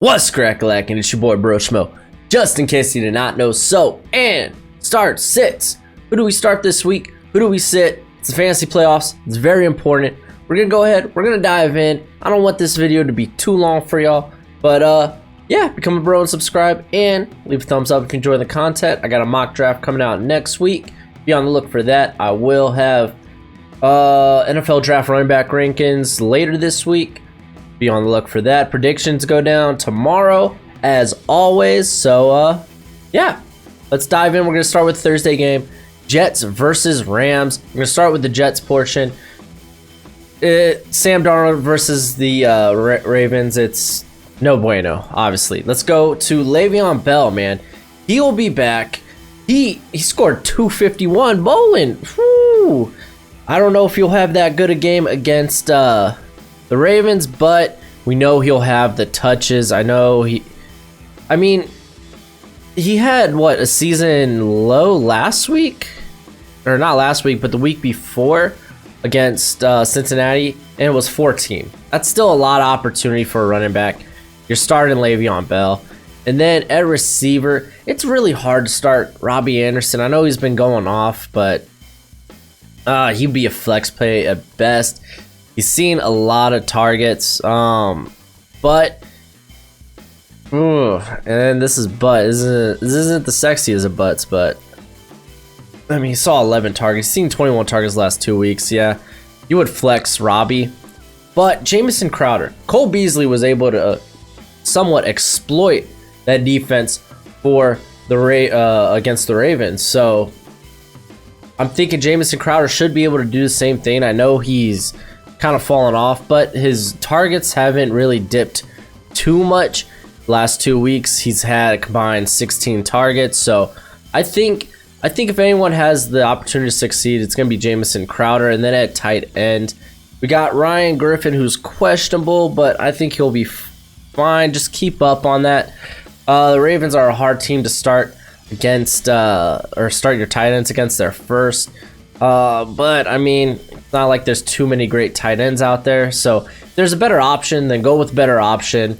What's crack-a-lack, and it's your boy Broshmo. Just in case you did not know, start sits. Who do we start this week? Who do we sit? It's the fantasy playoffs. It's very important. We're gonna go ahead. We're gonna dive in. I don't want this video to be too long for y'all, but yeah, become a bro and subscribe, and leave a thumbs up if you enjoy the content. I got a mock draft coming out next week. Be on the look for that. I will have NFL draft running back rankings later this week. Be on the look for that. Predictions go down tomorrow, as always. So, yeah, let's dive in. We're going to start with the Thursday game. Jets versus Rams. We're going to start with the Jets portion. Sam Darnold versus the Ravens. It's no bueno, obviously. Let's go to Le'Veon Bell, man. He'll be back. He scored 251 bowling. Whew. I don't know if he'll have that good a game against the Ravens, but we know he'll have the touches. I know he had a season low last week, or not last week, but the week before against Cincinnati, and it was 14. That's still a lot of opportunity for a running back. You're starting Le'Veon Bell, and then at receiver, it's really hard to start Robbie Anderson. I know he's been going off, but he'd be a flex play at best. He's seen a lot of targets, but and this is this isn't the sexiest of butts, but I mean, he saw 11 targets. He's seen 21 targets the last 2 weeks. Yeah, you would flex Robbie, but Jamison Crowder, Cole Beasley was able to somewhat exploit that defense for the against the Ravens. So I'm thinking Jamison Crowder should be able to do the same thing. I know he's kind of fallen off, but his targets haven't really dipped too much. Last 2 weeks he's had a combined 16 targets, so I think if anyone has the opportunity to succeed, it's going to be Jamison Crowder. And then at tight end, we got Ryan Griffin, who's questionable, but I think he'll be fine. Just keep up on that. The Ravens are a hard team to start against, or start your tight ends against their first. But I mean, it's not like there's too many great tight ends out there. So if there's a better option, then go with better option.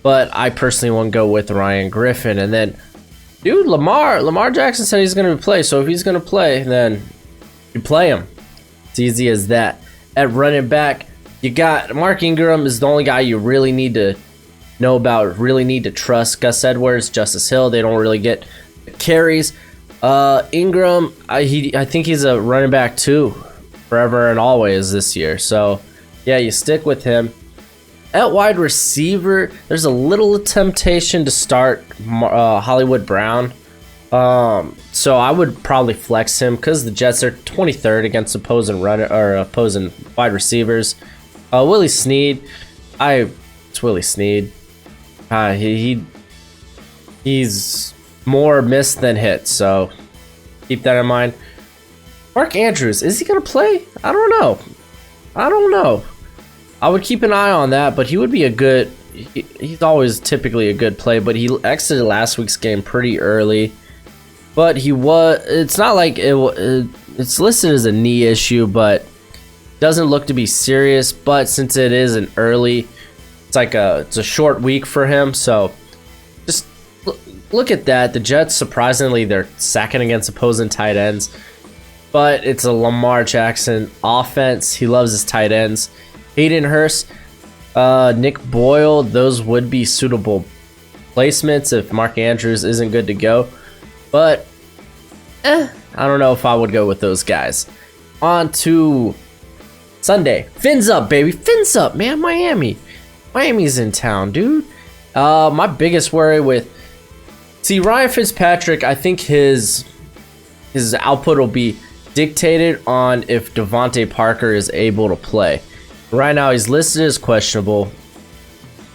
But I personally won't go with Ryan Griffin. And then, dude, Lamar Jackson said he's going to play. So if he's going to play, then you play him. It's easy as that. At running back, you got Mark Ingram is the only guy you really need to know about, really need to trust. Gus Edwards, Justice Hill, they don't really get carries. Ingram, I think he's a running back too, forever and always this year. So yeah, you stick with him. At wide receiver, there's a little temptation to start Hollywood Brown. So I would probably flex him because the Jets are 23rd against opposing wide receivers. Willie Snead, it's Willie Snead. He's more miss than hit, so keep that in mind. Mark Andrews, is he gonna play? I don't know. I would keep an eye on that, but he would be he's always typically a good play, but he exited last week's game pretty early. But it's not like it's listed as a knee issue, but doesn't look to be serious. But since it is an early, it's a short week for him, so just look at that. The Jets, surprisingly, they're sacking against opposing tight ends, but it's a Lamar Jackson offense. He loves his tight ends. Hayden Hurst, Nick Boyle, those would be suitable placements if Mark Andrews isn't good to go. But I don't know if I would go with those guys. On to Sunday. Fins up, baby. Fins up, man. Miami's in town, dude. My biggest worry Ryan Fitzpatrick, I think his output will be dictated on if Devontae Parker is able to play. Right now, he's listed as questionable.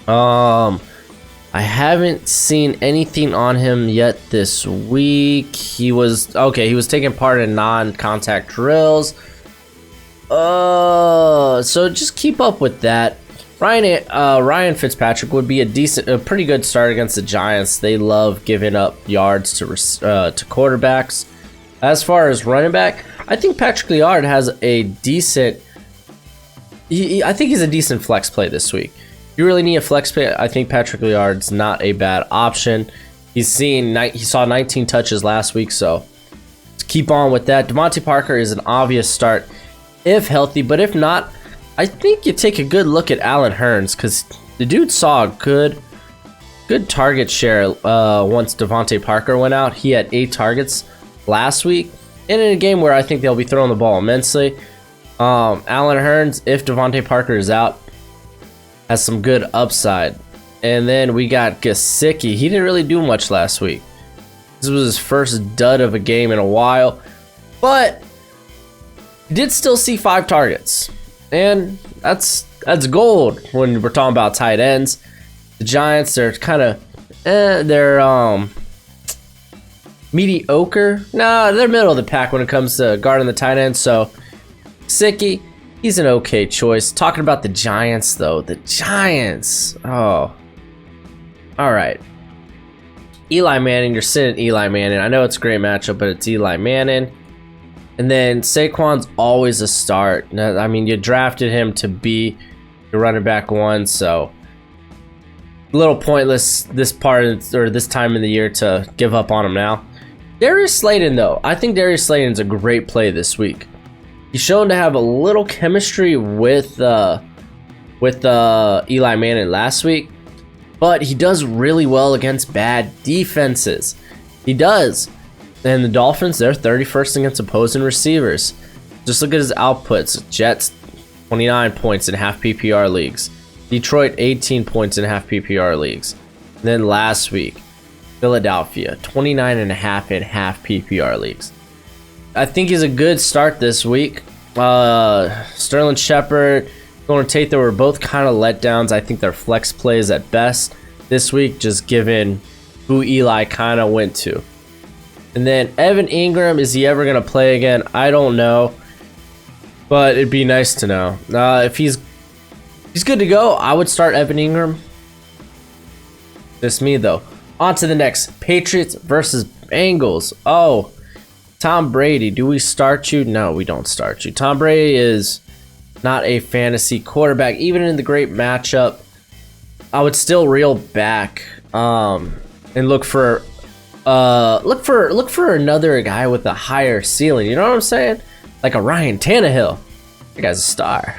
I haven't seen anything on him yet this week. He was taking part in non-contact drills. So just keep up with that. Ryan Fitzpatrick would be a pretty good start against the Giants. They love giving up yards to quarterbacks. As far as running back, I think Patrick Laird has a decent. I think he's a decent flex play this week. you really need a flex play, I think Patrick Liard's not a bad option. He saw 19 touches last week, so let's keep on with that. Devontae Parker is an obvious start if healthy, but if not, I think you take a good look at Allen Hurns because the dude saw a good target share once Devontae Parker went out. He had 8 targets last week, and in a game where I think they'll be throwing the ball immensely. Allen Hurns, if Devontae Parker is out, has some good upside. And then we got Gesicki. He didn't really do much last week. This was his first dud of a game in a while, but he did still see 5 targets, and that's gold when we're talking about tight ends. The Giants, they're kind of they're mediocre. Nah, they're middle of the pack when it comes to guarding the tight end. So Gesicki, he's an okay choice. Talking about the Giants, though, the Giants. Oh, all right. Eli Manning, you're sitting Eli Manning. I know it's a great matchup, but it's Eli Manning. And then Saquon's always a start. I mean, you drafted him to be your running back 1, so a little pointless this time in the year to give up on him now. Darius Slayton, though, I think Darius Slayton's a great play this week. He's shown to have a little chemistry with Eli Manning last week, but he does really well against bad defenses. He does. And the Dolphins, they're 31st against opposing receivers. Just look at his outputs. Jets, 29 points in half PPR leagues. Detroit, 18 points in half PPR leagues. And then last week, Philadelphia, 29.5 in half PPR leagues. I think he's a good start this week. Sterling Shepard, Golden Tate, they were both kind of letdowns. I think they're flex plays at best this week, just given who Eli kind of went to. And then Evan Ingram, is he ever going to play again? I don't know, but it'd be nice to know. If he's good to go, I would start Evan Ingram. Just me, though. On to the next. Patriots versus Bengals. Oh, Tom Brady. Do we start you? No, we don't start you. Tom Brady is not a fantasy quarterback. Even in the great matchup, I would still reel back and look for another guy with a higher ceiling. You know what I'm saying? Like a Ryan Tannehill. That guy's a star.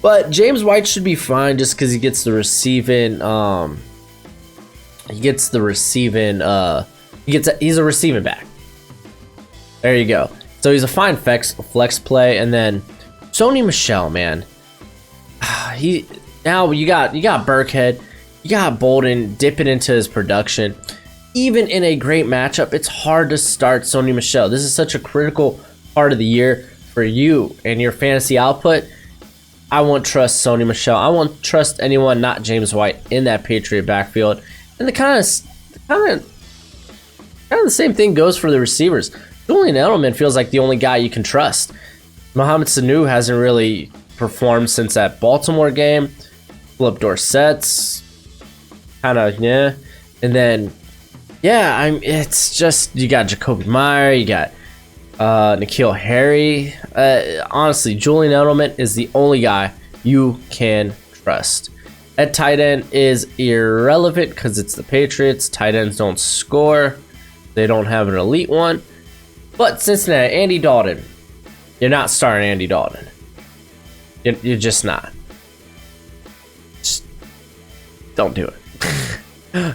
But James White should be fine just because he gets the receiving. He's a receiving back. There you go. So he's a fine flex play. And then Sony Michel, man. Now you got Burkhead, you got Bolden dipping into his production. Even in a great matchup, it's hard to start Sony Michel. This is such a critical part of the year for you and your fantasy output. I won't trust Sony Michel. I won't trust anyone, not James White, in that Patriot backfield. And the kind of the same thing goes for the receivers. Julian Edelman feels like the only guy you can trust. Mohamed Sanu hasn't really performed since that Baltimore game. Philip Dorsett's kind of, yeah. And then, yeah, it's just, you got Jacoby Meyer, you got N'Keal Harry. Honestly, Julian Edelman is the only guy you can trust. At tight end is irrelevant because it's the Patriots. Tight ends don't score. They don't have an elite one. But Cincinnati, Andy Dalton. You're not starting Andy Dalton. You're just not. Just don't do it.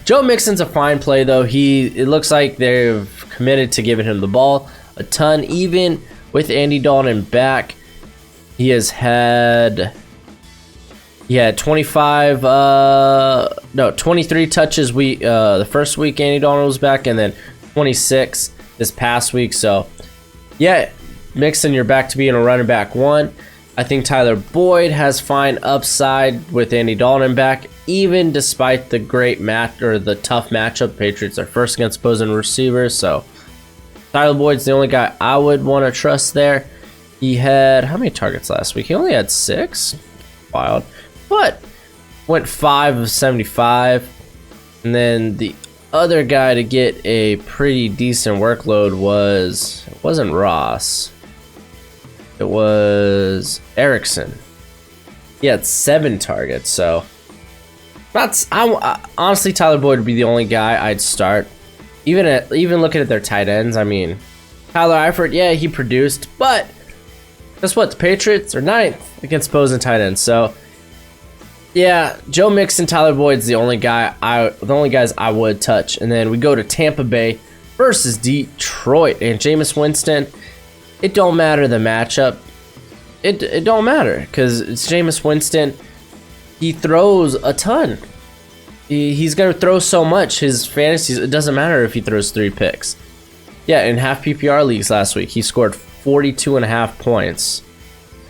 Joe Mixon's a fine play, though. It looks like they've committed to giving him the ball a ton. Even with Andy Dalton back, he had 23 touches the first week Andy Dalton was back, and then 26 this past week. So yeah, Mixon, you're back to being a running back 1. I think Tyler Boyd has fine upside with Andy Dalton back, even despite the the tough matchup. Patriots are first against opposing receivers, so Tyler Boyd's the only guy I would want to trust there. He had how many targets last week? He only had 6. Wild. But went 5 of 75. And then the other guy to get a pretty decent workload wasn't Ross. It was Erickson. he had 7 targets. So honestly, Tyler Boyd would be the only guy I'd start. Even looking at their tight ends, I mean, Tyler Eifert, yeah, he produced, but guess what? The Patriots are 9th against opposing tight ends. So yeah, Joe Mixon, Tyler Boyd's the only guys I would touch. And then we go to Tampa Bay versus Detroit, and Jameis Winston. It don't matter the matchup. It don't matter because it's Jameis Winston. He throws a ton. He's gonna throw so much. His fantasies, it doesn't matter if he throws 3 picks. Yeah, in half PPR leagues last week, he scored 42.5 points,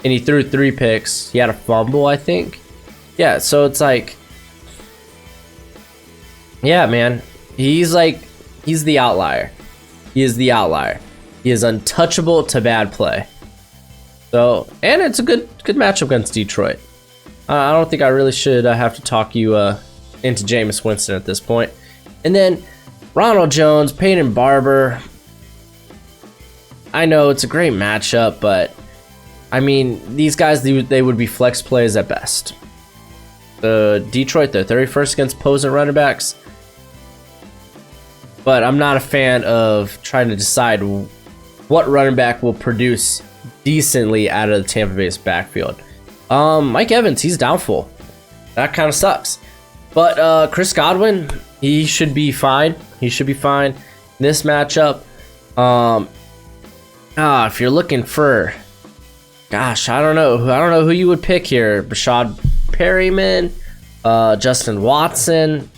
and he threw 3 picks. He had a fumble, I think. Yeah, so it's like, yeah, man, he's the outlier. He is the outlier. He is untouchable to bad play. So, and it's a good matchup against Detroit. I don't think I really should have to talk you into Jameis Winston at this point. And then Ronald Jones, Peyton Barber. I know it's a great matchup, but I mean, these guys, they would be flex plays at best. Detroit, they're 31st against opposing running backs. But I'm not a fan of trying to decide what running back will produce decently out of the Tampa Bay's backfield. Mike Evans, he's doubtful. That kind of sucks. But Chris Godwin, he should be fine. He should be fine in this matchup. If you're looking for, gosh, I don't know who you would pick here. Rashad Perryman, Justin Watson.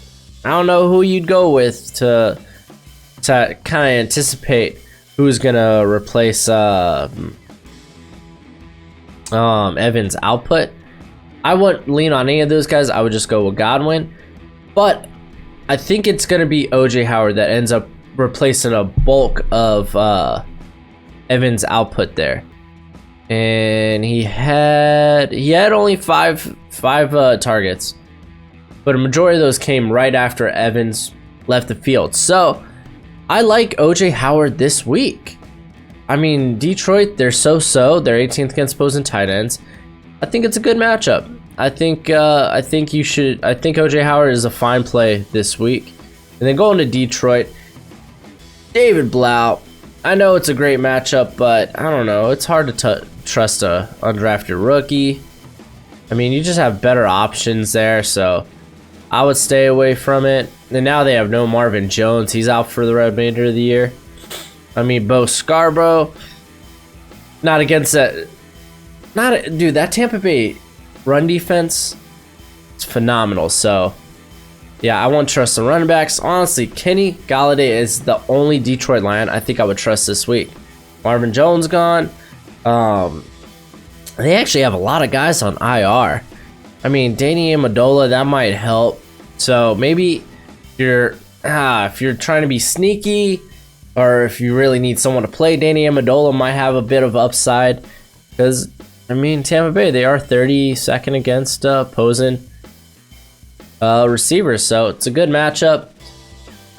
I don't know who you'd go with to kind of anticipate who's gonna replace Evans' output. I wouldn't lean on any of those guys. I would just go with Godwin. But I think it's gonna be OJ Howard that ends up replacing a bulk of Evans' output there. And he had only five targets, but a majority of those came right after Evans left the field. So I like OJ Howard this week. I mean, Detroit, they're so-so. They're 18th against opposing tight ends. I think it's a good matchup. I think OJ Howard is a fine play this week. And then going to Detroit, David Blau. I know it's a great matchup, but I don't know. It's hard to trust a undrafted rookie. I mean, you just have better options there, so I would stay away from it. And now they have no Marvin Jones. He's out for the remainder of the year. I mean, Bo Scarborough, not against that. Dude, that Tampa Bay run defense, it's phenomenal. So, yeah, I won't trust the running backs. Honestly, Kenny Golladay is the only Detroit Lion I think I would trust this week. Marvin Jones gone. They actually have a lot of guys on IR. I mean, Danny Amendola, that might help. So maybe if you're trying to be sneaky, or if you really need someone to play, Danny Amendola might have a bit of upside. Because, I mean, Tampa Bay, they are 32nd against opposing receivers. So it's a good matchup.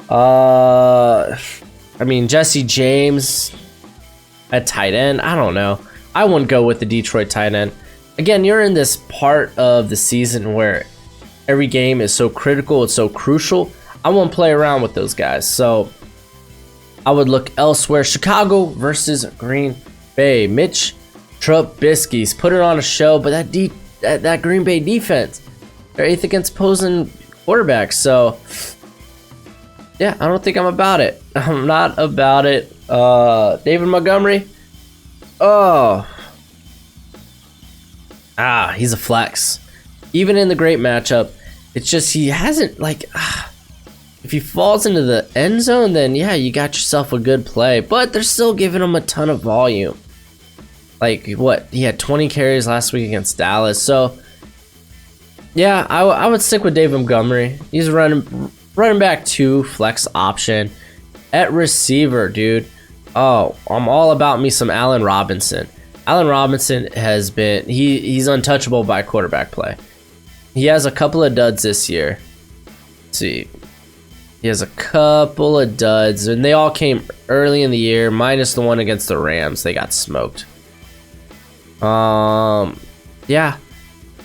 I mean, Jesse James at tight end, I don't know. I wouldn't go with the Detroit tight end. Again, you're in this part of the season where every game is so critical, it's so crucial. I won't play around with those guys. So I would look elsewhere. Chicago versus Green Bay. Mitch Trubisky's put it on a show, but that Green Bay defense, they're 8th against opposing quarterbacks. So yeah, I don't think I'm about it. I'm not about it. David Montgomery. He's a flex. Even in the great matchup, it's just he hasn't, if he falls into the end zone, then yeah, you got yourself a good play. But they're still giving him a ton of volume. He had 20 carries last week against Dallas. So yeah, I would stick with David Montgomery. He's running back 2 flex option at receiver, dude. I'm all about me some Allen Robinson. Allen Robinson has been, he's untouchable by quarterback play. He has a couple of duds this year. Let's see. He has a couple of duds, and they all came early in the year, minus the one against the Rams. They got smoked. Yeah.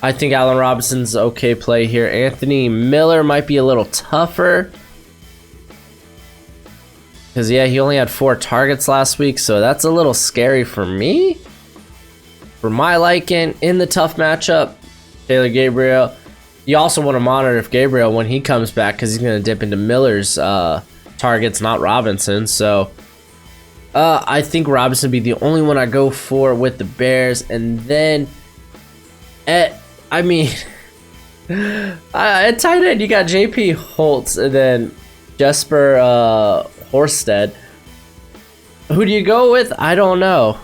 I think Allen Robinson's okay play here. Anthony Miller might be a little tougher. Because, yeah, he only had 4 targets last week, so that's a little scary for me. For my liking, in the tough matchup, Taylor Gabriel. You also want to monitor if Gabriel, when he comes back, because he's going to dip into Miller's targets, not Robinson. So, I think Robinson would be the only one I go for with the Bears. And then, at tight end, you got JP Holtz and then Jesper Horsted. Who do you go with? I don't know.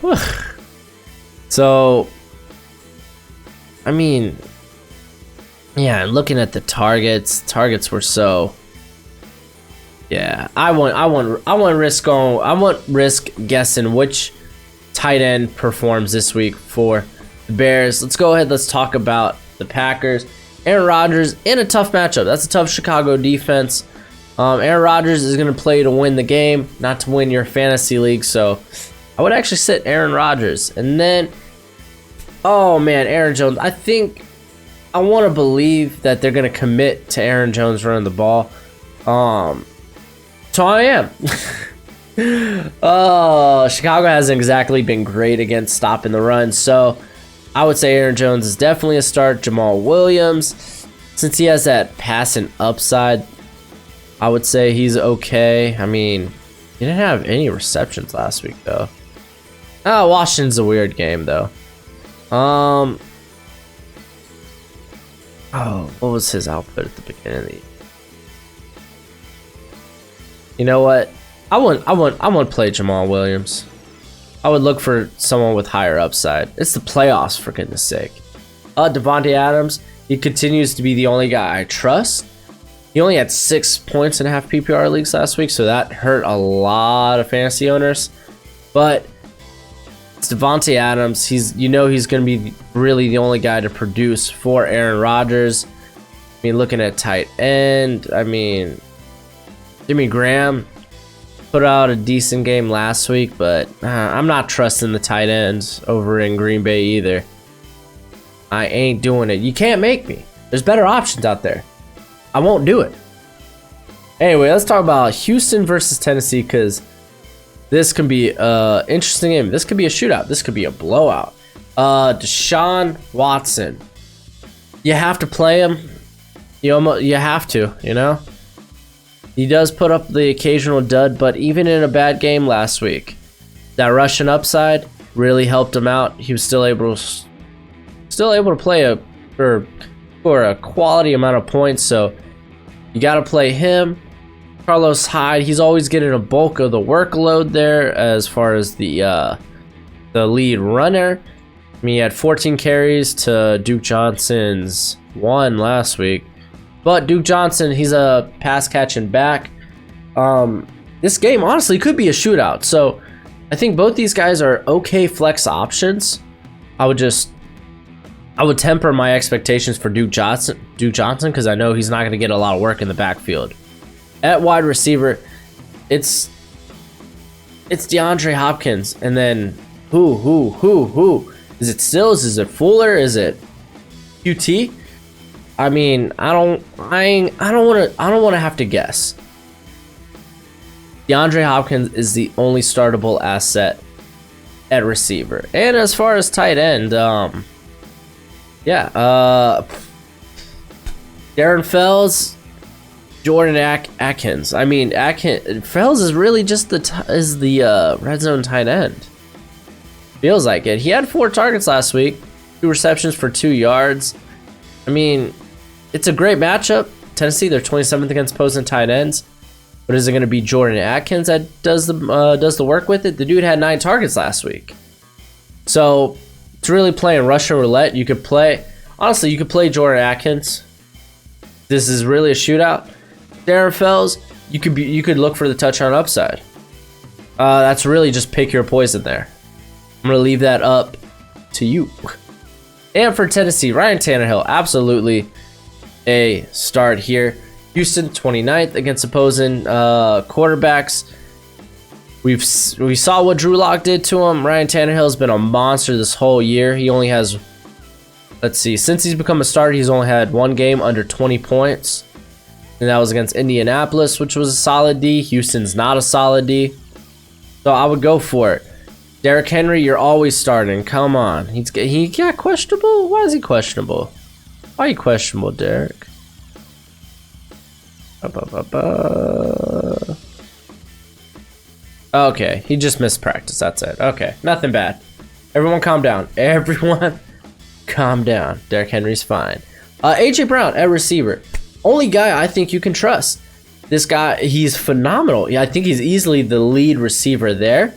So, yeah, looking at the targets were so. Yeah, I want risk guessing which tight end performs this week for the Bears. Let's go ahead. Let's talk about the Packers. Aaron Rodgers in a tough matchup. That's a tough Chicago defense. Aaron Rodgers is going to play to win the game, not to win your fantasy league. So I would actually sit Aaron Rodgers. And then, oh man, Aaron Jones. I want to believe that they're going to commit to Aaron Jones running the ball. So I am. Chicago hasn't exactly been great against stopping the run. So I would say Aaron Jones is definitely a start. Jamal Williams, since he has that passing upside, I would say he's okay. He didn't have any receptions last week, though. Washington's a weird game, though. What was his output at the beginning of the year? You know what? I want to play Jamal Williams. I would look for someone with higher upside. It's the playoffs, for goodness sake. Devontae Adams, he continues to be the only guy I trust. He only had 6 points in half PPR leagues last week, so that hurt a lot of fantasy owners. But it's Devontae Adams. He's going to be really the only guy to produce for Aaron Rodgers. Looking at tight end, Jimmy Graham put out a decent game last week, but I'm not trusting the tight ends over in Green Bay either. I ain't doing it. You can't make me. There's better options out there. I won't do it. Anyway, let's talk about Houston versus Tennessee, because this can be an interesting game. This could be a shootout. This could be a blowout. Deshaun Watson. You have to play him. You have to, He does put up the occasional dud, but even in a bad game last week, that Russian upside really helped him out. He was still able to play for a quality amount of points, so you got to play him. Carlos Hyde, he's always getting a bulk of the workload there as far as the lead runner. He had 14 carries to Duke Johnson's 1 last week. But Duke Johnson, he's a pass catching back. This game honestly could be a shootout. So I think both these guys are okay flex options. I would temper my expectations for Duke Johnson because I know he's not going to get a lot of work in the backfield. At wide receiver, it's DeAndre Hopkins, and then who? Is it Stills? Is it Fuller? Is it QT? I don't want to have to guess. DeAndre Hopkins is the only startable asset at receiver. And as far as tight end, Darren Fells, Jordan Atkins. Fells is really just the red zone tight end. Feels like it. He had 4 targets last week, 2 receptions for 2 yards. It's a great matchup. Tennessee, they're 27th against opposing tight ends. But is it going to be Jordan Atkins that does the work with it? The dude had 9 targets last week. So it's really playing Russian roulette. You could play Jordan Atkins. This is really a shootout. Darren Fells, you could look for the touchdown upside. That's really just pick your poison there. I'm going to leave that up to you. And for Tennessee, Ryan Tannehill, absolutely a start here. Houston, 29th against opposing quarterbacks. We saw what Drew Lock did to him. Ryan Tannehill has been a monster this whole year. He only has Let's see. Since he's become a starter, he's only had one game under 20 points. And that was against Indianapolis, which was a solid D. Houston's not a solid D. So I would go for it. Derrick Henry, you're always starting. Come on. He got questionable? Why is he questionable? Why are you questionable, Derrick? Okay, he just missed practice. That's it. Okay, nothing bad. Everyone calm down. Everyone calm down. Derrick Henry's fine. AJ Brown at receiver. Only guy I think you can trust. This guy, he's phenomenal. Yeah, I think he's easily the lead receiver there.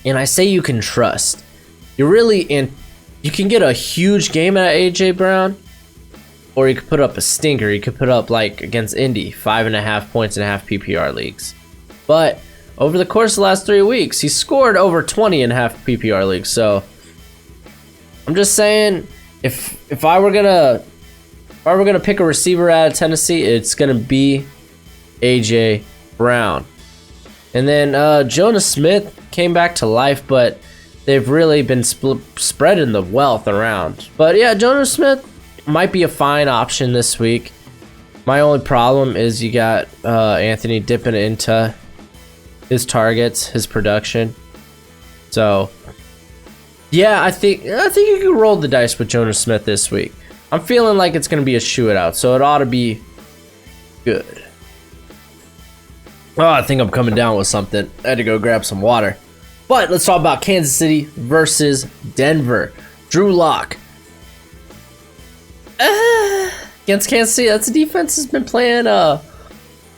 And I say you can trust. You can get a huge game out of AJ Brown, or you could put up a stinker. You could put up, like against Indy, 5.5 points in half PPR leagues. But over the course of the last 3 weeks, he scored over 20 in half PPR leagues. So I'm just saying, if I were gonna pick a receiver out of Tennessee, it's gonna be AJ Brown. And then Jonas Smith came back to life, but they've really been spreading the wealth around. But yeah, Jonas Smith might be a fine option this week. My only problem is you got Anthony dipping into his targets, his production. So yeah, I think you can roll the dice with Jonas Smith this week. I'm feeling like it's gonna be a shootout, so it ought to be good. Oh, I think I'm coming down with something. I had to go grab some water. But let's talk about Kansas City versus Denver. Drew Lock. Against Kansas City, that's a defense has been playing a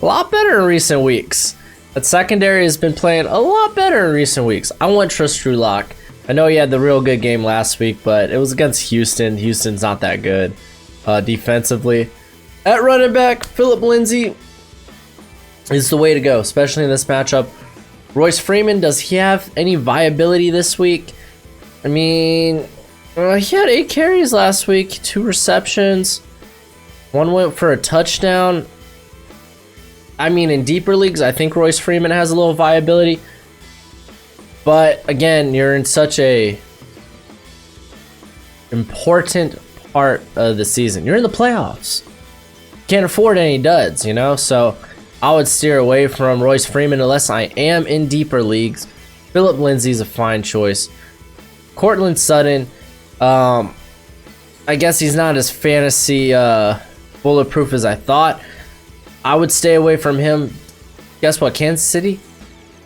lot better in recent weeks. That secondary has been playing a lot better in recent weeks. I want to trust Drew Lock. I know he had the real good game last week, but it was against Houston. Houston's not that good defensively. At running back, Phillip Lindsay is the way to go, especially in this matchup. Royce Freeman, does he have any viability this week? I mean, he had 8 carries last week, 2 receptions. 1 went for a touchdown. I mean, in deeper leagues, I think Royce Freeman has a little viability. But again, you're in such a important part of the season. You're in the playoffs. Can't afford any duds, you know? So I would steer away from Royce Freeman unless I am in deeper leagues. Phillip Lindsay's a fine choice. Cortland Sutton, I guess he's not as fantasy bulletproof as I thought. I would stay away from him. Guess what, Kansas City?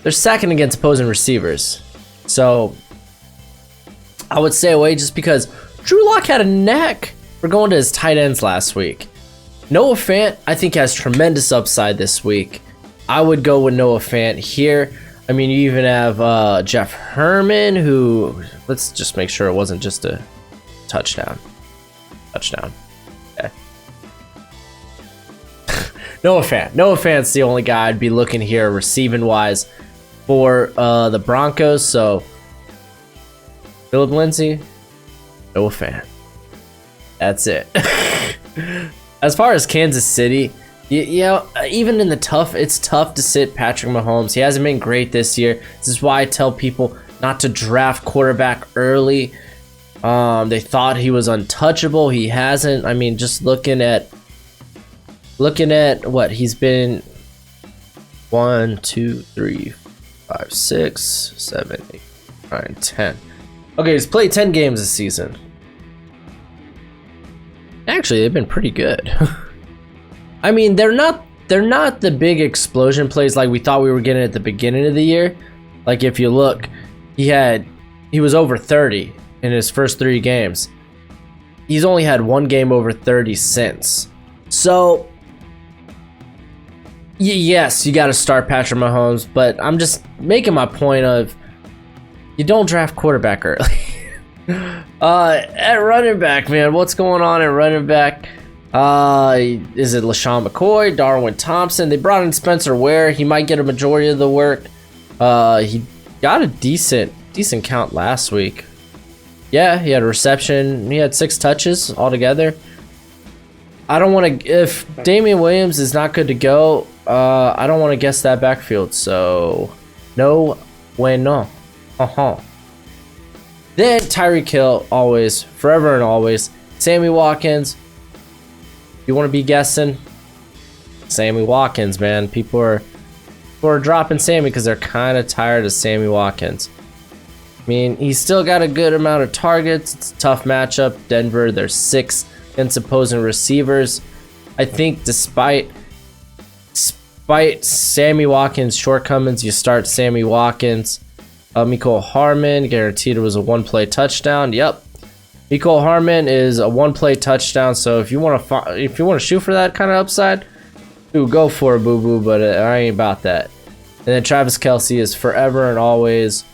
They're second against opposing receivers. So I would stay away just because Drew Lock had a knack for going to his tight ends last week. Noah Fant, I think, has tremendous upside this week. I would go with Noah Fant here. I mean, you even have Jeff Herman, who, let's just make sure it wasn't just a touchdown. Okay. Noah Fant's the only guy I'd be looking here receiving wise for the Broncos. So Phillip Lindsay, Noah Fant. That's it. As far as Kansas City, you know, even in the it's tough to sit Patrick Mahomes. He hasn't been great this year. This is why I tell people not to draft quarterback early. They thought he was untouchable. He hasn't. I mean, just looking at what he's been 1, 2, 3, 5, 6, 7, 8, 9, 10. Okay, he's played 10 games this season. Actually, they've been pretty good. I mean, they're not the big explosion plays like we thought we were getting at the beginning of the year. Like if you look, he was over 30 in his first 3 games. He's only had 1 game over 30 since. So yes, you got to start Patrick Mahomes, but I'm just making my point of you don't draft quarterback early. At running back, man, what's going on at running back? Is it LaShawn McCoy, Darwin Thompson? They brought in Spencer Ware. He might get a majority of the work. He got a decent count last week. Yeah, he had a reception. He had 6 touches altogether. I don't want to. If Damian Williams is not good to go, I don't want to guess that backfield. So no, bueno. Then Tyreek Hill, always, forever and always. Sammy Watkins, you want to be guessing? Sammy Watkins, man. People are dropping Sammy because they're kind of tired of Sammy Watkins. I mean, he's still got a good amount of targets. It's a tough matchup. Denver, they're 6th against opposing receivers. I think despite Sammy Watkins' shortcomings, you start Sammy Watkins. Mecole Hardman, guaranteed it was a 1-play touchdown. Yep. Mecole Hardman is a 1-play touchdown. So if you want to shoot for that kind of upside, ooh, go for it, boo boo. But I ain't about that. And then Travis Kelce is forever and always.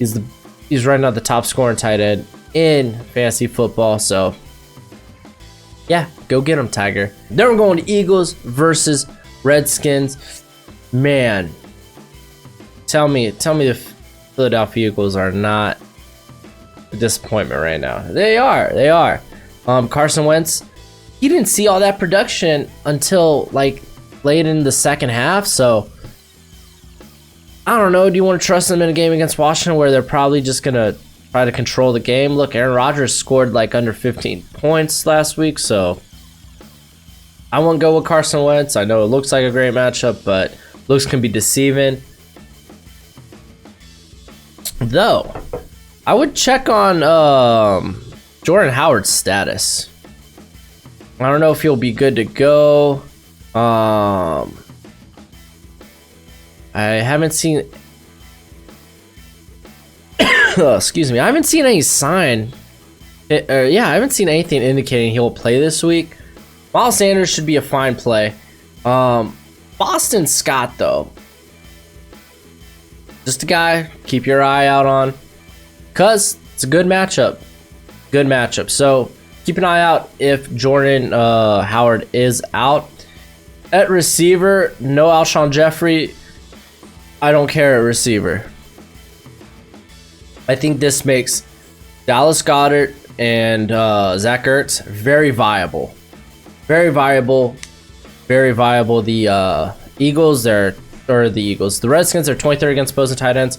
He's right now the top scoring tight end in fantasy football. So yeah, go get him, Tiger. Then we're going to Eagles versus Redskins. Man, tell me the Philadelphia Eagles are not a disappointment right now. They are. Carson Wentz, he didn't see all that production until like late in the second half. So I don't know. Do you want to trust them in a game against Washington where they're probably just gonna try to control the game? Look, Aaron Rodgers scored like under 15 points last week, so I won't go with Carson Wentz. I know it looks like a great matchup, but looks can be deceiving. Though, I would check on Jordan Howard's status. I don't know if he'll be good to go. I haven't seen. Excuse me. I haven't seen any sign. I haven't seen anything indicating he'll play this week. Miles Sanders should be a fine play. Boston Scott, though, just a guy keep your eye out on, cause it's a good matchup. So keep an eye out if Jordan Howard is out. At receiver, no Alshon Jeffrey. I don't care at receiver. I think this makes Dallas Goedert and Zach Ertz very viable. The Redskins are 23rd against opposing tight ends.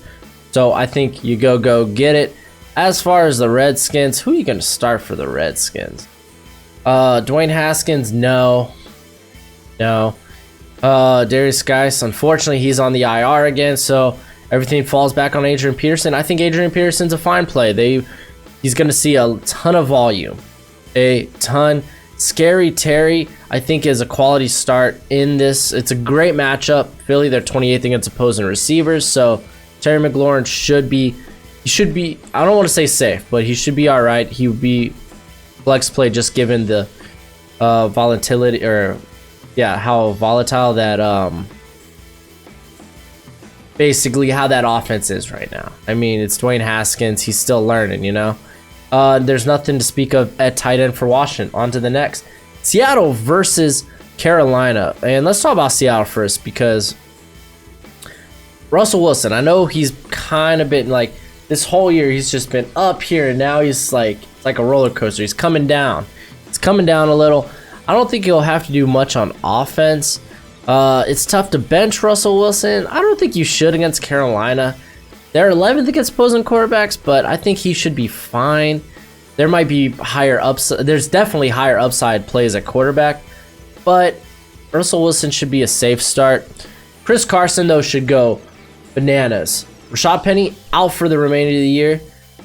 So I think you go get it. As far as the Redskins, who are you going to start for the Redskins? Dwayne Haskins, no. Darius Geis, unfortunately, he's on the IR again, so everything falls back on Adrian Peterson. I think Adrian Peterson's a fine play. He's going to see a ton of volume. Scary Terry, I think, is a quality start in this. It's a great matchup. Philly, they're 28th against opposing receivers, so Terry McLaurin should be, I don't want to say safe, but he should be all right. He would be flex play just given the volatility, or how volatile that basically how that offense is right now. I mean, it's Dwayne Haskins. He's still learning, There's nothing to speak of at tight end for Washington. On to the next. Seattle versus Carolina. And let's talk about Seattle first, because Russell Wilson, I know he's kind of been like, this whole year he's just been up here, and now he's like, it's like a roller coaster. He's coming down. It's coming down a little. I don't think he'll have to do much on offense. It's tough to bench Russell Wilson. I don't think you should against Carolina. They're 11th against opposing quarterbacks, but I think he should be fine. There might be higher upside. There's definitely higher upside plays at quarterback, but Russell Wilson should be a safe start. Chris Carson, though, should go bananas. Rashad Penny out for the remainder of the year.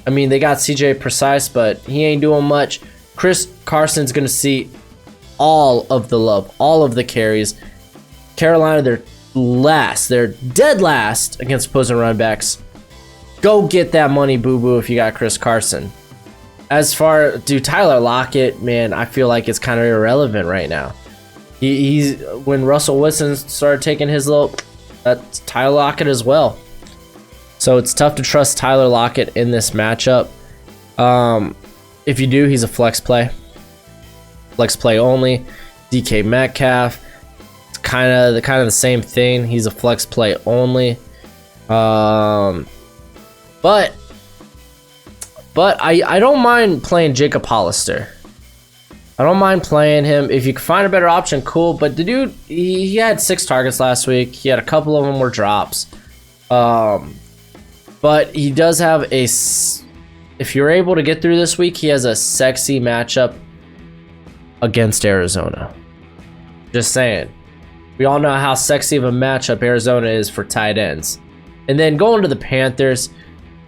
I mean, they got CJ Precise, but he ain't doing much. Chris Carson's going to see all of the love, all of the carries. Carolina, they're last. They're dead last against opposing running backs. Go get that money, boo-boo, if you got Chris Carson. As far as Tyler Lockett, man, I feel like it's kind of irrelevant right now. He's when Russell Wilson started taking his little, that's Tyler Lockett as well. So it's tough to trust Tyler Lockett in this matchup. If you do, he's a flex play. Flex play only. DK Metcalf, it's kind of the same thing. He's a flex play only. But I don't mind playing Jacob Hollister. I don't mind playing him. If you can find a better option, cool. But the dude, he had 6 targets last week. He had a couple of them were drops. But he does have a if you're able to get through this week, he has a sexy matchup against Arizona. Just saying. We all know how sexy of a matchup Arizona is for tight ends. And then going to the Panthers,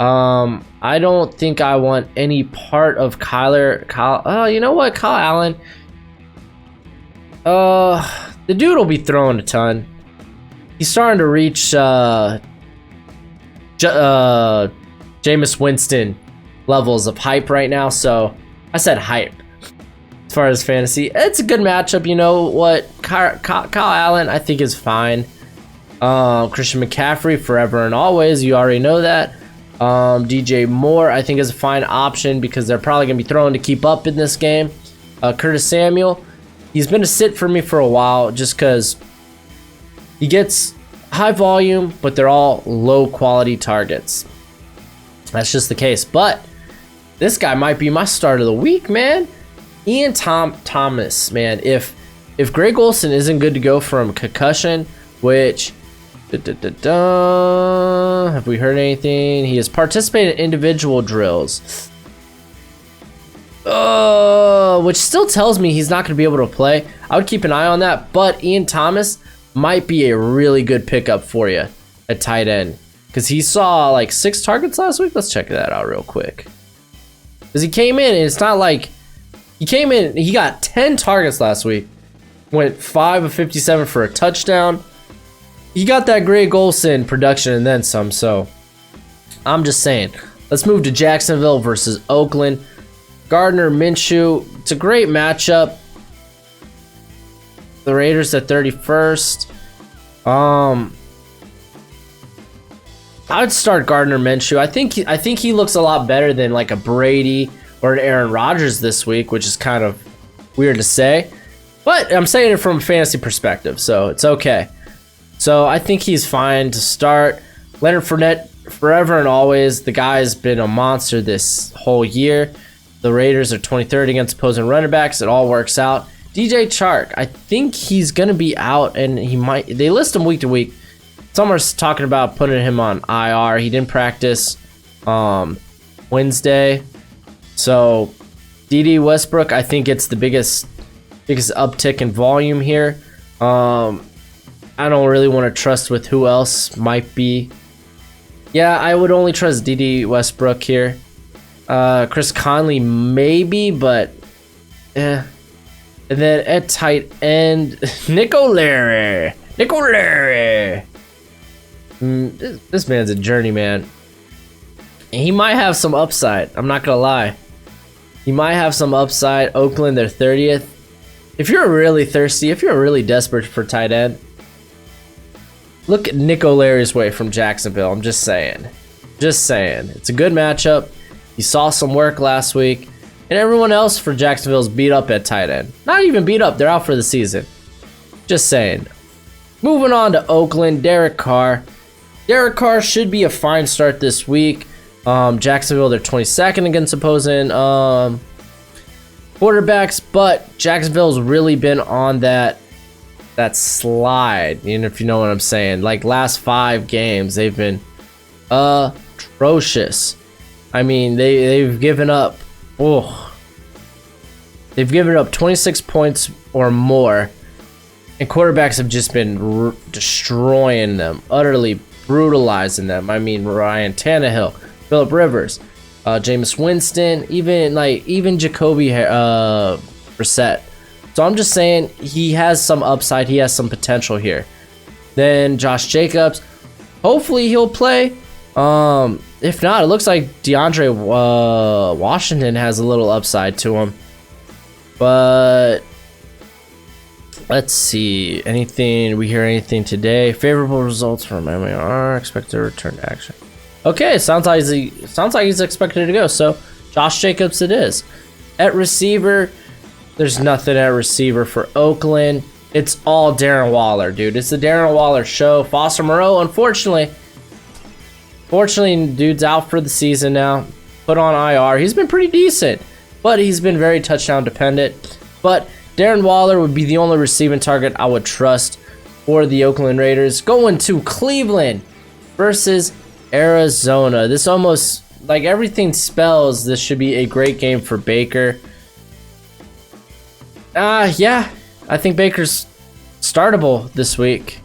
I don't think I want any part of Kyle. You know what? Kyle Allen. The dude will be throwing a ton. He's starting to reach Jameis Winston levels of hype right now. So I said hype. As far as fantasy, it's a good matchup. You know what? Kyle Allen, I think, is fine. Christian McCaffrey, forever and always. You already know that. DJ Moore, I think, is a fine option because they're probably going to be throwing to keep up in this game. Curtis Samuel, he's been a sit for me for a while just because he gets high volume, but they're all low quality targets. That's just the case. But this guy might be my start of the week, man. Ian Thomas, man. If Greg Olsen isn't good to go from concussion, which have we heard anything? He has participated in individual drills, which still tells me he's not going to be able to play. I would keep an eye on that, but Ian Thomas might be a really good pickup for you at tight end because he saw like 6 targets last week. Let's check that out real quick. Because he came in, and it's not like he came in, he got 10 targets last week, went 5 of 57 for a touchdown. He got that Greg Olsen production and then some, so I'm just saying. Let's move to Jacksonville versus Oakland. Gardner Minshew, it's a great matchup. The Raiders at 31st. I'd start Gardner Minshew. I think he looks a lot better than like a Brady or an Aaron Rodgers this week, which is kind of weird to say. But I'm saying it from a fantasy perspective, so it's okay. So I think he's fine to start. Leonard Fournette, forever and always. The guy's been a monster this whole year. The Raiders are 23rd against opposing running backs. It all works out. DJ Chark, I think he's going to be out, and they list him week to week. Someone's talking about putting him on IR. He didn't practice Wednesday. So D.D. Westbrook, I think it's the biggest uptick in volume here. I don't really want to trust with who else might be. Yeah, I would only trust D.D. Westbrook here. Chris Conley maybe, but And then at tight end, Nico Larry. This man's a journeyman. He might have some upside. I'm not gonna lie. He might have some upside. Oakland, they're 30th. If you're really thirsty, if you're really desperate for tight end, look at Nico Larry's way from Jacksonville. I'm just saying. It's a good matchup. He saw some work last week. And everyone else for Jacksonville's beat up at tight end. Not even beat up. They're out for the season. Just saying. Moving on to Oakland, Derek Carr. Derek Carr should be a fine start this week. Jacksonville, they're 22nd against opposing quarterbacks, but Jacksonville's really been on that slide, if you know what I'm saying. Like last 5 games, they've been atrocious. I mean, they've given up. They've given up 26 points or more, and quarterbacks have just been destroying them, utterly brutalizing them. I mean, Ryan Tannehill, Phillip Rivers, Jameis Winston, even Jacoby Brissett. So I'm just saying he has some upside. He has some potential here. Then Josh Jacobs, hopefully he'll play. If not, it looks like DeAndre Washington has a little upside to him. But let's see. We hear anything today? Favorable results from MAR. Expected to return to action. Okay, sounds like he's expected to go. So Josh Jacobs it is. At receiver, there's nothing at receiver for Oakland. It's all Darren Waller, dude. It's the Darren Waller show. Foster Moreau, unfortunately, dude's out for the season now. Put on IR. He's been pretty decent, but he's been very touchdown dependent. But Darren Waller would be the only receiving target I would trust for the Oakland Raiders. Going to Cleveland versus Arizona. This almost like everything spells this should be a great game for Baker. Yeah, I think Baker's startable this week.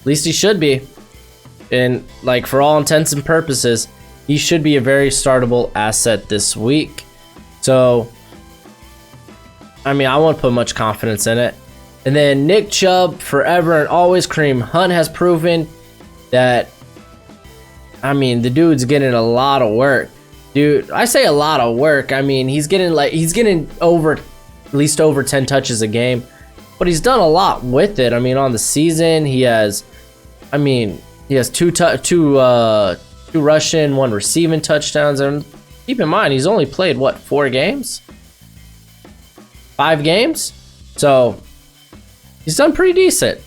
At least he should be. And like for all intents and purposes, he should be a very startable asset this week. So, I mean, I won't put much confidence in it. And then Nick Chubb, forever and always. Kareem Hunt has proven that, I mean, the dude's getting a lot of work. Dude, I say a lot of work. I mean, he's getting over, at least over 10 touches a game. But he's done a lot with it. I mean, on the season, he has two rushing, 1 receiving touchdowns. And keep in mind, he's only played, what, 4 games? 5 games? So, he's done pretty decent.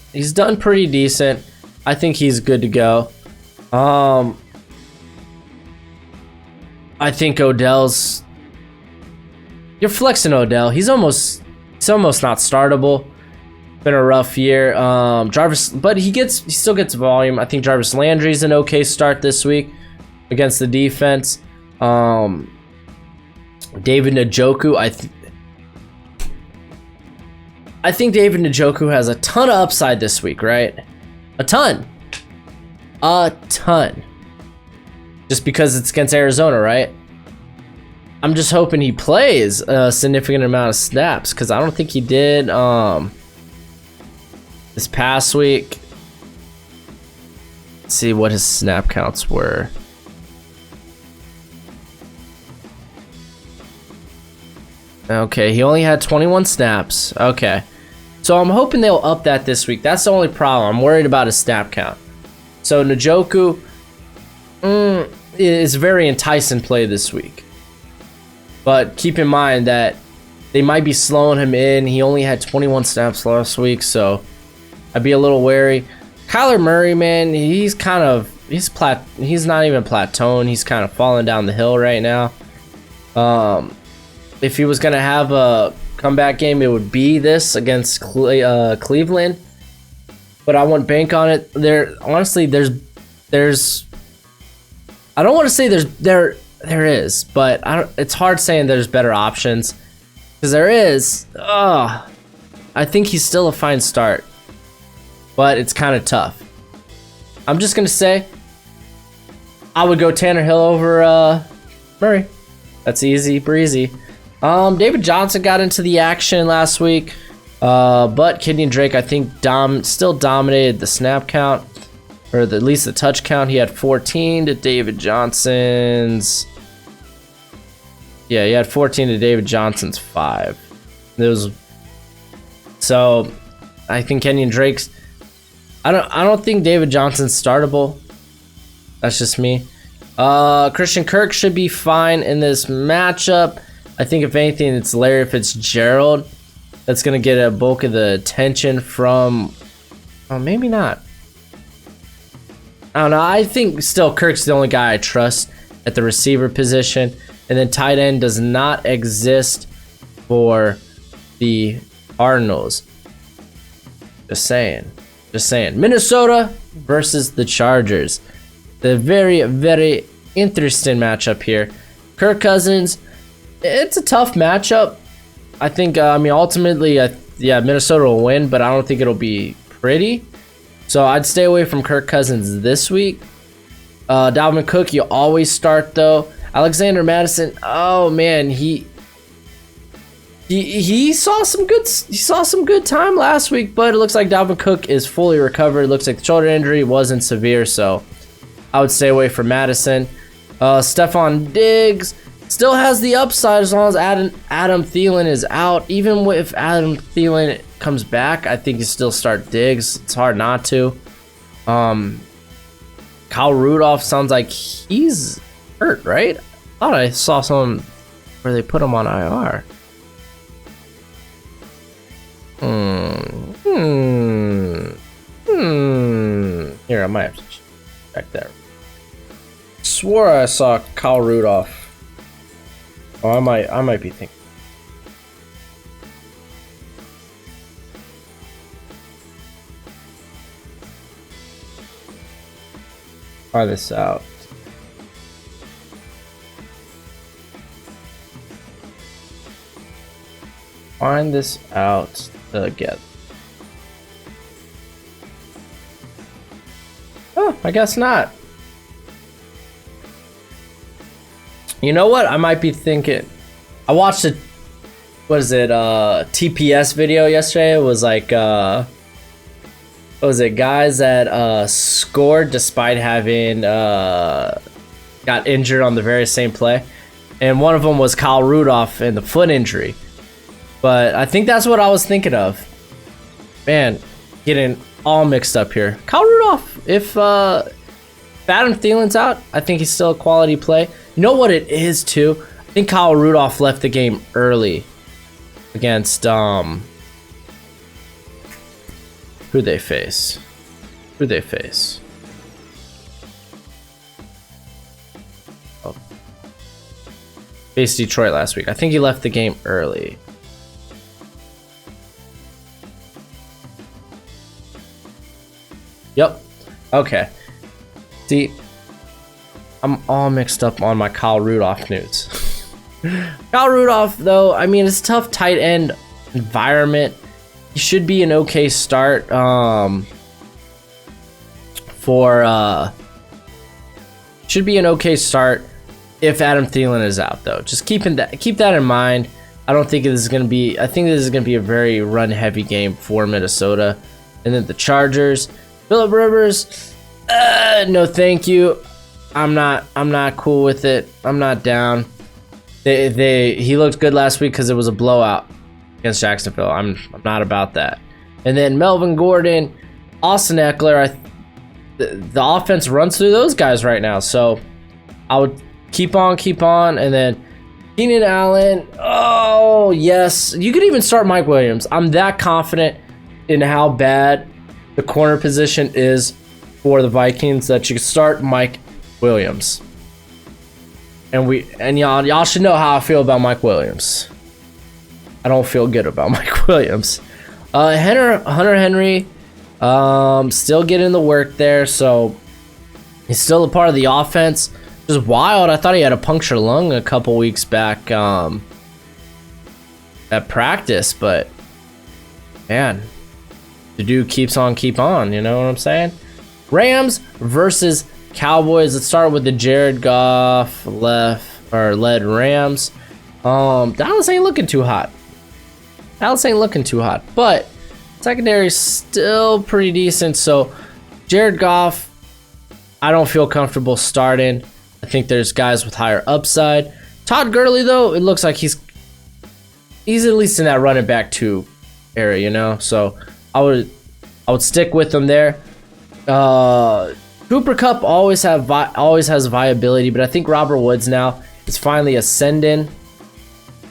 I think he's good to go. I think Odell's... You're flexing Odell. He's almost not startable. Been a rough year. Jarvis, but he still gets volume. I think Jarvis Landry's an okay start this week against the defense. David Njoku, I think David Njoku has a ton of upside this week, right? A ton. Just because it's against Arizona, right? I'm just hoping he plays a significant amount of snaps, because I don't think he did this past week. Let's see what his snap counts were. Okay, he only had 21 snaps. Okay. So I'm hoping they'll up that this week. That's the only problem. I'm worried about his snap count. So Njoku is very enticing play this week. But keep in mind that they might be slowing him in. He only had 21 snaps last week, so I'd be a little wary. Kyler Murray, man, he's not even plateauing. He's kind of falling down the hill right now. If he was going to have a comeback game, it would be this against Cleveland. But I wouldn't bank on it. Honestly, there's I don't want to say there is, but it's hard saying there's better options, because there is. I think he's still a fine start, but it's kind of tough. I'm just gonna say I would go Tanner Hill over Murray. That's easy breezy. David Johnson got into the action last week, but Kenyon Drake, I think, still dominated the snap count, or at least the touch count. He had 14 to David Johnson's. Yeah, he had 14 to David Johnson's 5. So I think Kenyon Drake's. I don't think David Johnson's startable. That's just me. Christian Kirk should be fine in this matchup. I think if anything, it's Larry Fitzgerald that's gonna get a bulk of the attention from. Oh, maybe not. I don't know. I think still Kirk's the only guy I trust at the receiver position. And then tight end does not exist for the Cardinals. Just saying. Minnesota versus the Chargers. The very, very interesting matchup here. Kirk Cousins, it's a tough matchup. I think, ultimately, Minnesota will win, but I don't think it'll be pretty. So I'd stay away from Kirk Cousins this week. Dalvin Cook, you always start, though. Alexander Madison, oh man, he saw some good time last week, but it looks like Dalvin Cook is fully recovered. It looks like the shoulder injury wasn't severe, so I would stay away from Madison. Stephon Diggs still has the upside as long as Adam Thielen is out. Even if Adam Thielen comes back, I think you still start Diggs. It's hard not to. Kyle Rudolph sounds like he's hurt, right? I thought I saw someone where they put him on IR. Here, I might have to check that. Swore I saw Kyle Rudolph. Oh, I might be thinking. Try this out. find this out together. Oh, I guess not. You know what? I might be thinking. I watched a, what is it? TPS video yesterday. It was like, what was it? Guys that scored despite having got injured on the very same play, and one of them was Kyle Rudolph and the foot injury. But I think that's what I was thinking of. Man, getting all mixed up here. Kyle Rudolph, if Adam Thielen's out, I think he's still a quality play. You know what it is too? I think Kyle Rudolph left the game early against who they face. Oh. Faced Detroit last week. I think he left the game early. Yep. Okay. See, I'm all mixed up on my Kyle Rudolph news. Kyle Rudolph, though, I mean, it's a tough tight end environment. He should be an okay start should be an okay start if Adam Thielen is out, though. Just keep that in mind. I don't think this is going to be, I think this is going to be a very run heavy game for Minnesota. And then the Chargers, Phillip Rivers, no thank you. I'm not cool with it. I'm not down. He looked good last week because it was a blowout against Jacksonville. I'm not about that. And then Melvin Gordon, Austin Eckler. The offense runs through those guys right now, so I would keep on. And then Keenan Allen. Oh yes, you could even start Mike Williams. I'm that confident in how bad the corner position is for the Vikings that you could start Mike Williams. And y'all should know how I feel about Mike Williams. I don't feel good about Mike Williams. Hunter Henry, still getting the work there, so he's still a part of the offense. Just wild. I thought he had a punctured lung a couple weeks back at practice, but man, the dude keeps on. You know what I'm saying? Rams versus Cowboys. Let's start with the Jared Goff led Rams. Dallas ain't looking too hot. But secondary's still pretty decent. So Jared Goff, I don't feel comfortable starting. I think there's guys with higher upside. Todd Gurley, though, it looks like he's at least in that running back 2 area, you know. So I would stick with him there. Cooper Kupp always has viability, but I think Robert Woods now is finally ascending.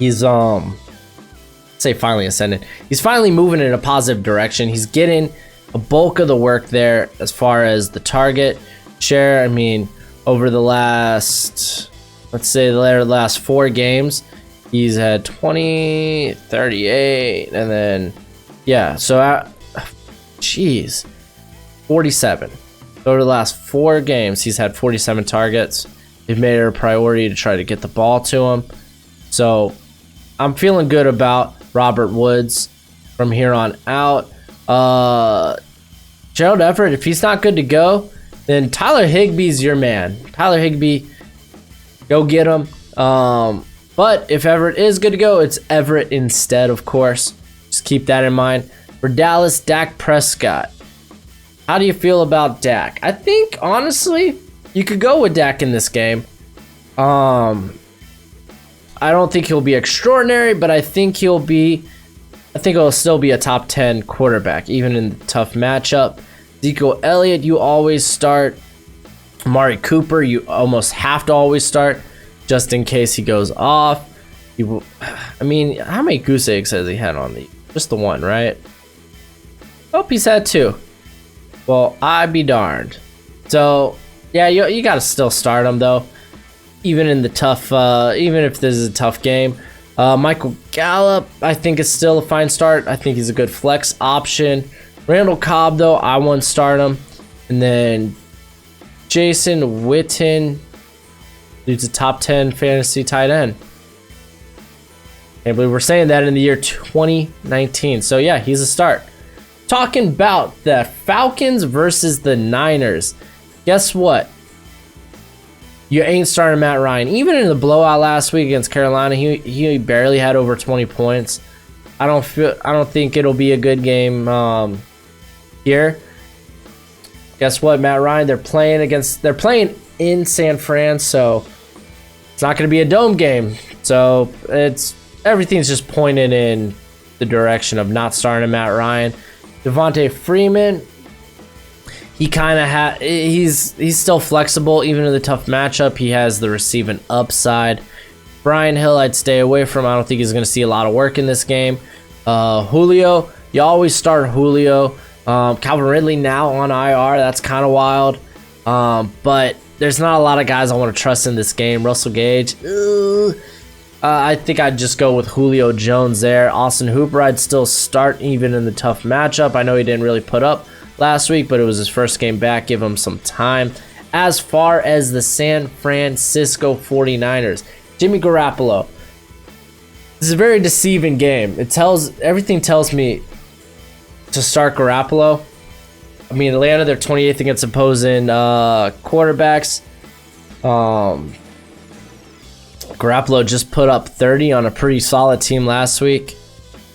He's finally ascending. He's finally moving in a positive direction. He's getting a bulk of the work there as far as the target share. I mean, over the last, let's say the last 4 games, he's had 20, 38, and then yeah. So, 47. Over the last 4 games, he's had 47 targets. They've made it a priority to try to get the ball to him. So I'm feeling good about Robert Woods from here on out. Gerald Everett, if he's not good to go, then Tyler Higbee's your man. Tyler Higbee, go get him. But if Everett is good to go, it's Everett instead, of course. Just keep that in mind. For Dallas, Dak Prescott. How do you feel about Dak? I think, honestly, you could go with Dak in this game. I don't think he'll be extraordinary, but I think he'll still be a top 10 quarterback, even in the tough matchup. Ezekiel Elliott, you always start. Amari Cooper, you almost have to always start, just in case he goes off. I mean, how many goose eggs has he had on the? Just the one, right? Oh, he's had 2. Well, I'd be darned. So, yeah, you got to still start him, though. Even in the tough, even if this is a tough game. Michael Gallup, I think, is still a fine start. I think he's a good flex option. Randall Cobb, though, I wouldn't start him. And then Jason Witten, dude's a top 10 fantasy tight end. Can't believe we're saying that in the year 2019. So yeah, he's a start. Talking about the Falcons versus the Niners. Guess what? You ain't starting Matt Ryan. Even in the blowout last week against Carolina, he barely had over 20 points. I don't think it'll be a good game here. Guess what, Matt Ryan? They're playing in San Fran, so it's not going to be a dome game. So everything's just pointed in the direction of not starting Matt Ryan. Devontae Freeman, he's still flexible even in the tough matchup. He has the receiving upside. Brian Hill, I'd stay away from. I don't think he's going to see a lot of work in this game. Julio, you always start Julio. Calvin Ridley now on IR. That's kind of wild. But there's not a lot of guys I want to trust in this game. Russell Gage, I think I'd just go with Julio Jones there. Austin Hooper, I'd still start even in the tough matchup. I know he didn't really put up last week, but it was his first game back. Give him some time. As far as the San Francisco 49ers, Jimmy Garoppolo. This is a very deceiving game. Everything tells me to start Garoppolo. I mean, Atlanta, they're 28th against opposing quarterbacks. Garoppolo just put up 30 on a pretty solid team last week.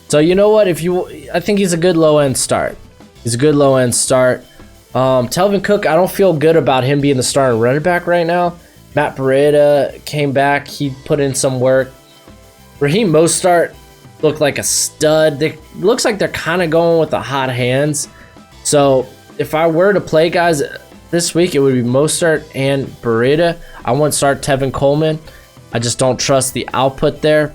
So you know what? I think he's a good low-end start. Telvin Cook, I don't feel good about him being the starting running back right now. Matt Breida came back. He put in some work. Raheem Mostert looked like a stud. Looks like they're kind of going with the hot hands. So if I were to play guys this week, it would be Mostert and Breida. I wouldn't start Tevin Coleman. I just don't trust the output there.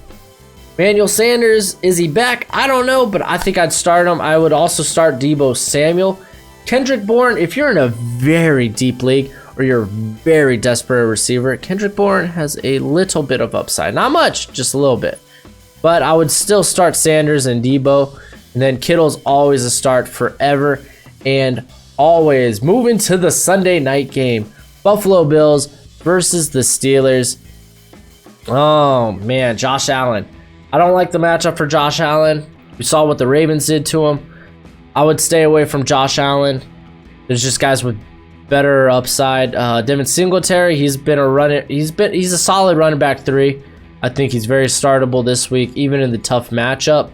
Emmanuel Sanders, is he back? I don't know, but I think I'd start him. I would also start Deebo Samuel. Kendrick Bourne, if you're in a very deep league or you're a very desperate receiver, Kendrick Bourne has a little bit of upside. Not much, just a little bit. But I would still start Sanders and Deebo. And then Kittle's always a start forever and always. Moving to the Sunday night game. Buffalo Bills versus the Steelers. Oh, man, Josh Allen. I don't like the matchup for Josh Allen. We saw what the Ravens did to him. I would stay away from Josh Allen. There's just guys with better upside. Devin Singletary, he's a solid running back 3. I think he's very startable this week, even in the tough matchup.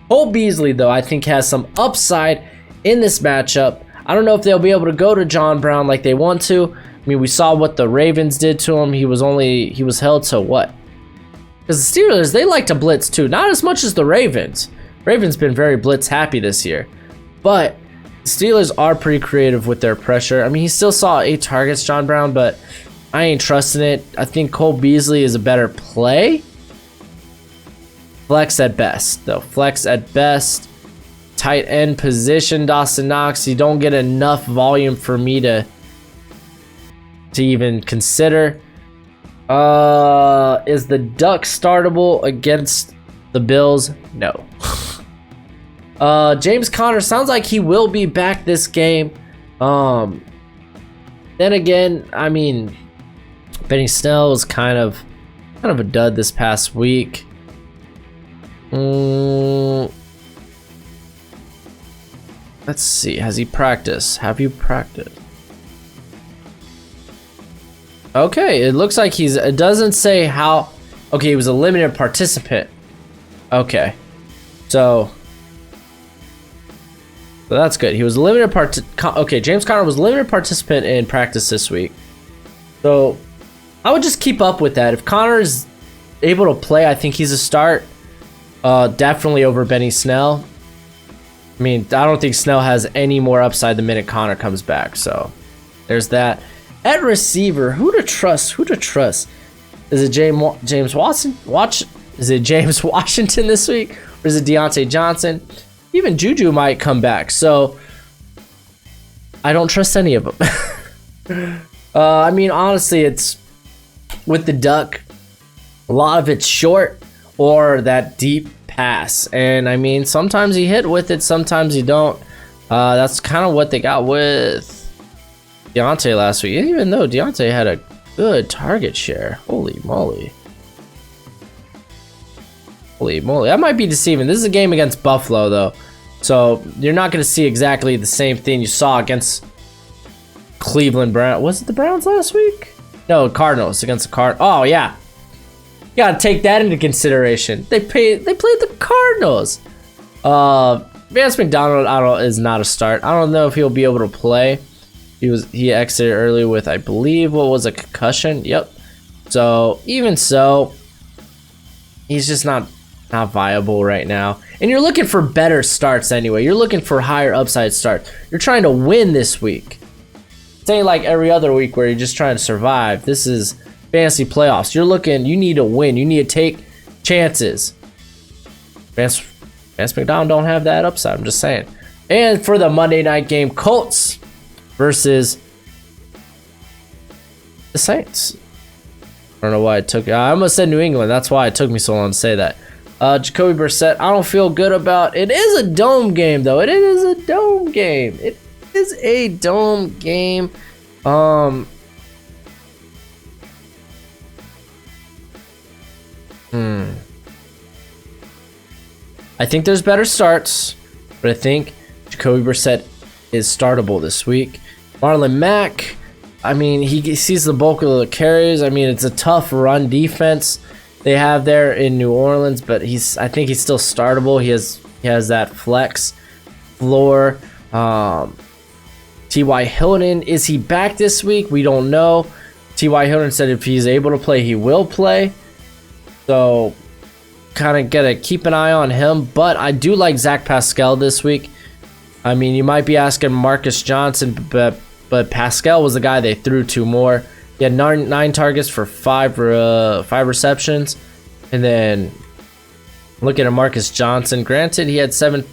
Cole Beasley, though, I think has some upside in this matchup. I don't know if they'll be able to go to John Brown like they want to. I mean, we saw what the Ravens did to him. He was held to what? Because the Steelers, they like to blitz too. Not as much as the Ravens. Ravens been very blitz happy this year. But the Steelers are pretty creative with their pressure. I mean, he still saw 8 targets, John Brown, but I ain't trusting it. I think Cole Beasley is a better play. Flex at best, though. Flex at best. Tight end position, Dawson Knox. You don't get enough volume for me to even consider. Is the Duck startable against the Bills? No. James Conner sounds like he will be back this game. Then again, I mean, Benny Snell was kind of a dud this past week. Let's see. Has he practiced? Have you practiced? Okay, it looks like it doesn't say how. Okay, he was a limited participant. Okay. So that's good. He was a limited okay, James Conner was a limited participant in practice this week. So I would just keep up with that. If Conner is able to play, I think he's a start. Definitely over Benny Snell. I mean, I don't think Snell has any more upside the minute Conner comes back. So there's that. At receiver, who to trust? Is it James Watson? Is it James Washington this week? Or is it Deontay Johnson? Even Juju might come back. So I don't trust any of them. I mean, honestly, it's with the Duck. A lot of it's short or that deep pass. And I mean, sometimes you hit with it, sometimes you don't. That's kind of what they got with Deontay last week, even though Deontay had a good target share. Holy moly. Holy moly, that might be deceiving. This is a game against Buffalo, though. So you're not going to see exactly the same thing you saw against Cleveland Browns. Was it the Browns last week? No, Cardinals against the Oh, yeah. You got to take that into consideration. They played the Cardinals. Vance McDonald is not a start. I don't know if he'll be able to play. He exited early with, I believe, what was a concussion. Yep. So even so, he's just not viable right now. And you're looking for better starts anyway. You're looking for higher upside starts. You're trying to win this week. It ain't like every other week where you're just trying to survive. This is fantasy playoffs. You need to win. You need to take chances. Vance McDonald don't have that upside. I'm just saying. And for the Monday night game, Colts versus the Saints. I don't know why I took. I almost said New England. That's why it took me so long to say that. Jacoby Brissett, I don't feel good about. It is a dome game, though. It is a dome game. It is a dome game. I think there's better starts, but I think Jacoby Brissett is startable this week. Marlon Mack, I mean, he sees the bulk of the carries. I mean, it's a tough run defense they have there in New Orleans, but I think he's still startable. He has that flex floor. T.Y. Hilton, is he back this week? We don't know. T.Y. Hilton said if he's able to play, he will play. So kind of gotta keep an eye on him. But I do like Zach Pascal this week. I mean, you might be asking Marcus Johnson, but Pascal was the guy they threw to more. He had 9 targets for 5 receptions. And then looking at Marcus Johnson, granted he had 7.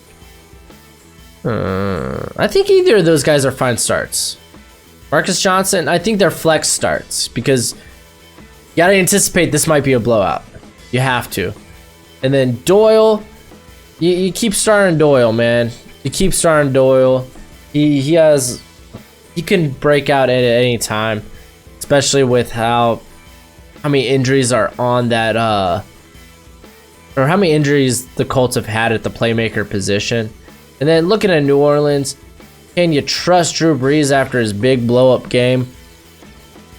I think either of those guys are fine starts. Marcus Johnson, I think they're flex starts because you gotta anticipate this might be a blowout. You have to. And then Doyle, you keep starting Doyle, man. You keep starting Doyle. He can break out at any time, especially with how many injuries are on that or how many injuries the Colts have had at the playmaker position. And then looking at New Orleans, can you trust Drew Brees after his big blow-up game?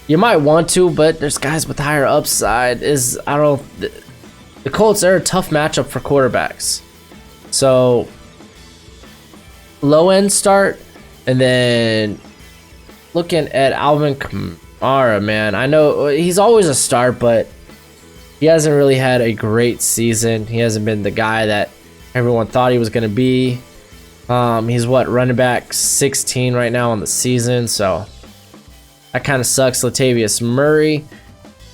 You might want to, but there's guys with higher upside. The Colts are a tough matchup for quarterbacks. So low-end start, and then looking at Alvin Kamara, man. I know he's always a start, but he hasn't really had a great season. He hasn't been the guy that everyone thought he was going to be. He's running back 16 right now on the season, so that kind of sucks. Latavius Murray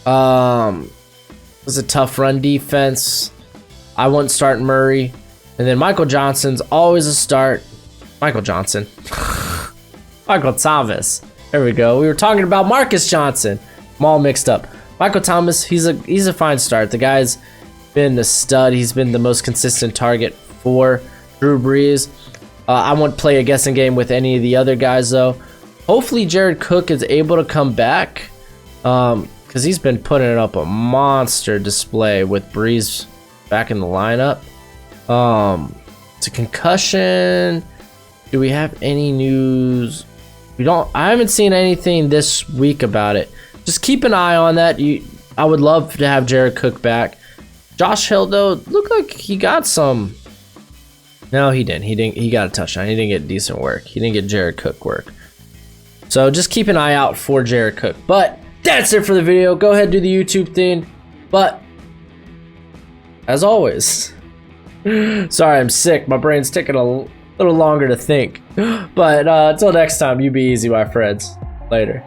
was a tough run defense. I wouldn't start Murray. And then Michael Johnson's always a start. Michael Johnson. Michael Thomas. There we go. We were talking about Marcus Johnson. I'm all mixed up. Michael Thomas, he's a fine start. The guy's been a stud. He's been the most consistent target for Drew Brees. I won't play a guessing game with any of the other guys, though. Hopefully Jared Cook is able to come back because he's been putting up a monster display with Brees back in the lineup. It's a concussion. Do we have any news? I haven't seen anything this week about it. Just keep an eye on that. I would love to have Jared Cook back. Josh Hill, though, looked like he got some. No, he didn't. He got a touchdown. He didn't get decent work. He didn't get Jared Cook work. So just keep an eye out for Jared Cook. But that's it for the video. Go ahead and do the YouTube thing. But as always, sorry I'm sick. My brain's taking a little longer to think. But until next time, you be easy, my friends. Later.